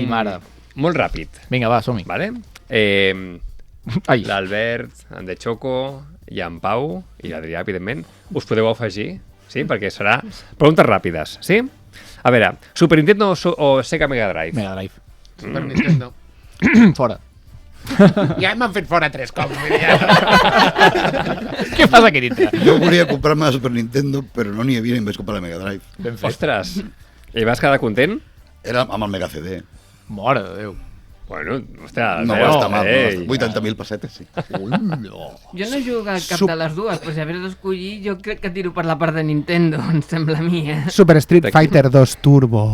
mare. Molt ràpid. Vinga, va, som-hi. Vale? L'Albert, en De Choco i en Pau i l'Adrià, evidentment, us podeu afegir, sí? Perquè serà preguntes ràpides, sí? A veure, Super Nintendo o Sega Mega Drive? Mega Drive. Super Nintendo. Fora. Ja m'han fet fora 3 cops. Què fas aquí dintre? Jo volia comprar-me la Super Nintendo, però no n'hi havia i em vaig comprar la Mega Drive. Ostres, i vas quedar content? Era amb el Mega CD. Mare de Déu. Bueno, ostres, no va estar mal, 80.000 pessetes, sí. Jo no he jugat cap de les dues, però si hagués d'escollir, jo crec que tiro per la part de Nintendo, em sembla a mi, Super Street Fighter 2 Turbo.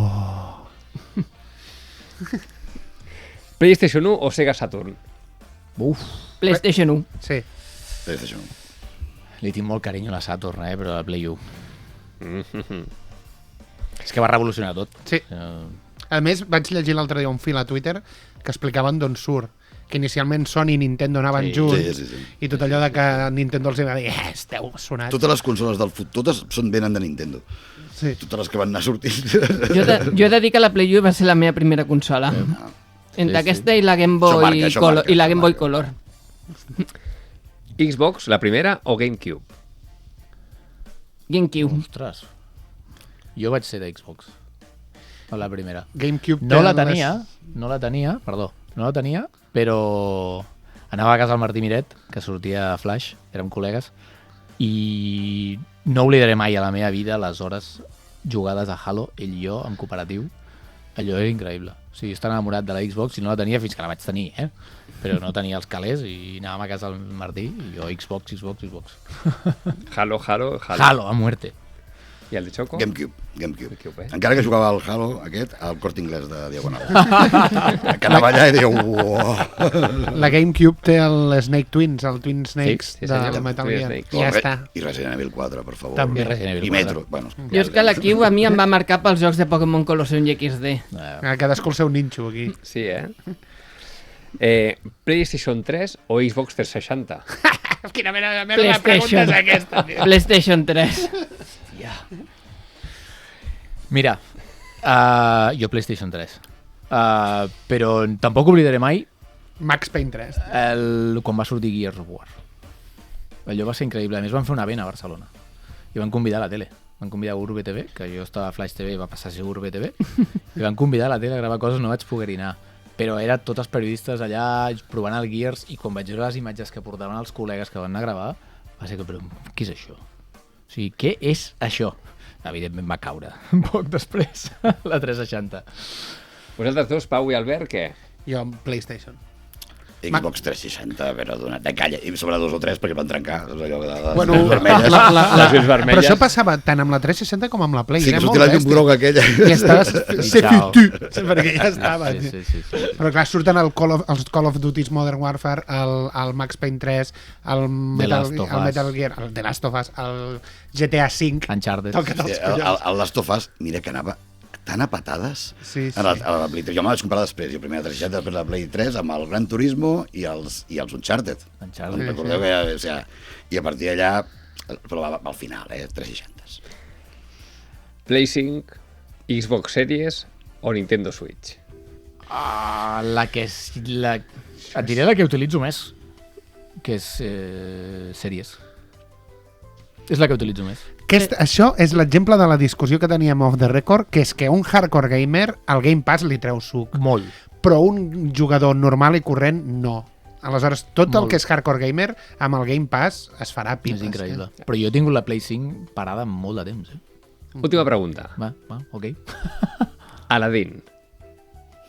PlayStation 1 o Sega Saturn? PlayStation 1. Sí. PlayStation 1. Li tinc molt carinyo a la Saturn, però a la Play 1. És que va revolucionar tot. Sí. A més, vaig llegir l'altre dia un fil a Twitter que explicaven d'on surt. Que inicialment Sony i Nintendo anaven junts i tot allò de que Nintendo els va dir esteu sonats. Totes les consoles del futur, totes venen de Nintendo. Sí. Totes les que van anar sortint. Jo he de dir que la Play 1 va ser la meva primera consola. Entre aquesta i la Game Boy Color. Xbox, la primera, o GameCube? GameCube. Ostres. Jo vaig ser de Xbox. A la primera. GameCube no la tenia, però anava a casa del Martí Miret, que sortia a Flash, érem col·legues, i no oblidaré mai a la meva vida les hores jugades a Halo, ell i jo, en cooperatiu. Allò era increïble. O sigui, estava enamorat de la Xbox i no la tenia fins que la vaig tenir, però no tenia els calés i anàvem a casa del Martí i jo Xbox. Halo. Halo, a muerte. I el de Choco? GameCube. Encara que jugava al Halo, aquest, al Corte Inglés de Diagonal. Que anava allà i deia, uoh. La GameCube té el Snake Twins, el Twin Snakes del Metal Gear. Ja està. I Resident Evil 4, per favor. També. I Metro. Bueno, jo és que la Cube a mi em va marcar pels jocs de Pokémon Colosseum i XD. Cadascú el seu ninxo, aquí. Sí, PlayStation 3 o Xbox 360? Quina mena de pregunta és aquesta, tio? PlayStation 3. Mira, jo PlayStation 3. Però tampoc oblidaré mai Max Payne 3. Quan va sortir Gears of War. Allò va ser increïble. A més, van fer un event a Barcelona. I van convidar a la tele. Van convidar a Urbe TV, que jo estava a Flash TV i va passar a ser Urbe TV. I van convidar a la tele a gravar coses, no vaig poder anar. Però eren tots els periodistes allà provant el Gears i quan vaig veure les imatges que portaven els col·legues que van anar a gravar, va ser que, però què és això? O sigui, què és això? Evidentment va caure poc després la 360. Vosaltres dos, Pau i Albert, què? Jo, PlayStation. Xbox 360, però donat de calla. I sobre 2 o 3 perquè van trencar. Allò de bueno, vermelles. Les llums vermelles. Però això passava tant amb la 360 com amb la Play. Sí, que sortia la llum groga aquella. I estaves... perquè ja estava. Sí. Però clar, surten els Call of Duty Modern Warfare, el Max Payne 3, el Metal Gear, el The Last of Us, el GTA V. Uncharted. El Last of Us, mira que anava tan a patades. Sí. A la Play 3. Jo me vaig comprar després. Jo primer la 360, després la Play 3, amb el Gran Turismo i els Uncharted. Uncharted. Recordeu que... I a partir d'allà... Però al final, 360. Play 5, Xbox Series o Nintendo Switch? La que és... Et diré la que utilitzo més, que és sèries. És la que utilitzo més. Això és l'exemple de la discussió que teníem off the record, que és que un hardcore gamer al Game Pass li treu suc. Molt. Però un jugador normal i corrent no. Aleshores, tot el que és hardcore gamer amb el Game Pass es farà pipes. És increïble. Però jo he tingut la Play 5 parada molt de temps. Última pregunta. Va, ok. Aladdin,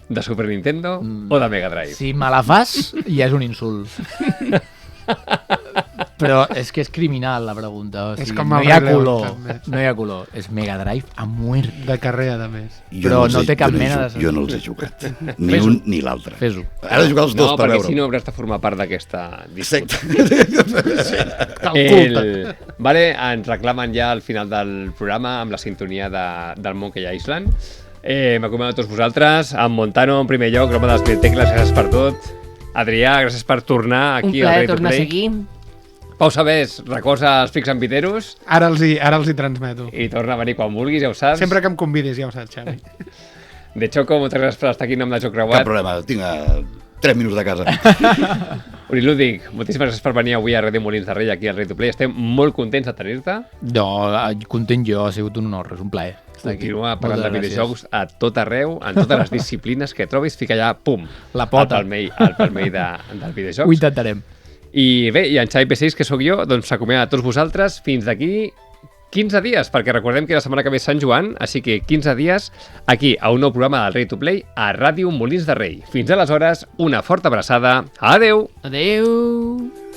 de Super Nintendo o de Mega Drive? Si me la fas, ja és un insult. Però és que és criminal la pregunta. O sigui, És com no el hi ha Rei León, color. també. No hi ha color. És Mega Drive a muerte. De carrer, a més. Però no té cap mena de sentit. Jo no els he jugat. Ni un ni l'altre. Fes-ho. Ara he jugat els dos No, per perquè veure. si no hauràs de formar part d'aquesta disputa. Calculta. Vale, ens reclamen ja al final del programa amb la sintonia del Monkey Island. M'acomiado a tots vosaltres. En Montano, en primer lloc, l'home de les bibliotecles, gràcies per tot. Adrià, gràcies per tornar Un aquí al plaer Ready to tornar a Play. seguir. Pau Sabés, recorda els Pics Ambiteros Ara els hi transmeto. i torna a venir quan vulguis, ja ho saps. Sempre que em convidis, ja ho saps, Xavi. De Choco, moltes gràcies per estar aquí en nom de Joc Cap Creuat. problema, tinc 3 minuts de casa. Unilúdic, moltíssimes gràcies per venir avui a Ràdio Molins de Rei aquí al Ready to Play. Estem molt contents de tenir-te. No, content jo, ha sigut un honor, és un plaer. estar aquí. Continua parlant de Moltes videojocs a tot arreu, en totes les disciplines que trobis, fica allà, pum, La pota. al palmell del videojocs. Ho intentarem. I bé, i en Xavi P6, que sóc jo, doncs s'acomiada a tots vosaltres fins d'aquí 15 dies, perquè recordem que la setmana que ve és Sant Joan, així que 15 dies aquí a un nou programa del Ready to Play a Ràdio Molins de Rei. Fins aleshores, una forta abraçada. Adeu! Adeu!